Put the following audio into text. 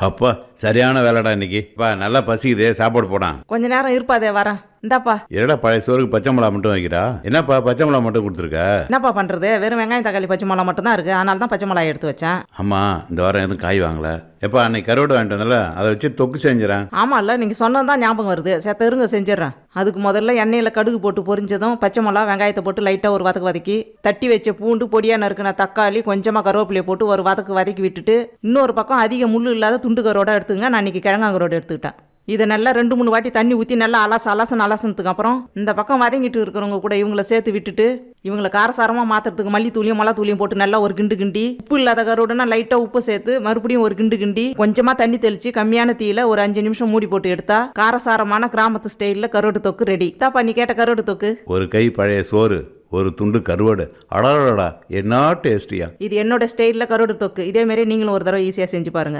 அப்பா சரியான வேலைடா இன்னைக்கு. நல்லா பசிக்குதே, சாப்பாடு போடான். கொஞ்ச நேரம் இருப்பாதே வரேன். இந்தாப்பா. என்னடா பழைய சோறுக்கு பச்சை மிளகா மட்டும் வைக்கிறா? என்னப்பா பச்சை மிளகா மட்டும் கொடுத்துருக்க? என்னப்பா பண்றது, வெறும் வெங்காயம் தக்காளி பச்சை மிளகா மட்டும் தான் இருக்கு. அதனால தான் பச்சை மிளகாய் எடுத்து வச்சேன். அம்மா இந்த வாரம் எதுவும் காய் வாங்கல. எப்பா அன்னைக்கு கருவாடு வாங்கிட்டு வந்தல, அதை வச்சு தொக்கு செஞ்சுறேன். ஆமாம்ல, நீங்கள் சொன்னதான் ஞாபகம் வருது. செத்தருங்க செஞ்சிடறேன். அதுக்கு முதல்ல எண்ணெயில் கடுகு போட்டு பொரிஞ்சதும் பச்சை மிளகா வெங்காயத்தை போட்டு லைட்டாக ஒரு வதக்கி தட்டி வச்ச பூண்டு, பொடியாக நறுக்கின தக்காளி, கொஞ்சமாக கருவேப்பிலையை போட்டு ஒரு வதக்கி விட்டுட்டு இன்னொரு பக்கம் அதிக முள் இல்லாத துண்டு கரோட எடுத்துங்க. நான் இன்னைக்கு கிழங்காங்கரோடு எடுத்துக்கிட்டேன். இதை நல்லா 2-3 வாட்டி தண்ணி ஊற்றி நல்லா அலசனதுக்கு அப்புறம் இந்த பக்கம் வதங்கிட்டு இருக்கிறவங்க கூட இவங்கள சேர்த்து விட்டுட்டு இவங்களை காரசாரமாக மாற்றுறதுக்கு மல்லித்தூளியும் மிளகாத்தூளியும் போட்டு நல்லா ஒரு கிண்டி உப்பு இல்லாத கரோடுனா லைட்டாக உப்பு சேர்த்து மறுபடியும் ஒரு கிண்டி கொஞ்சமாக தண்ணி தெளித்து கம்மியான தீயில ஒரு 5 நிமிஷம் மூடி போட்டு எடுத்தா காரசாரமான கிராமத்து ஸ்டைலில் கரோடு தொக்கு ரெடி. தாப்பா நீ கேட்ட கரோடு தொக்கு. ஒரு கை பழைய சோறு, ஒரு துண்டு கருவாடு, அடடா என்ன டேஸ்டியா. இது என்னோட ஸ்டைலில் கரோடு தொக்கு. இதே மாதிரி நீங்களும் ஒரு தடவை ஈஸியாக செஞ்சு பாருங்க.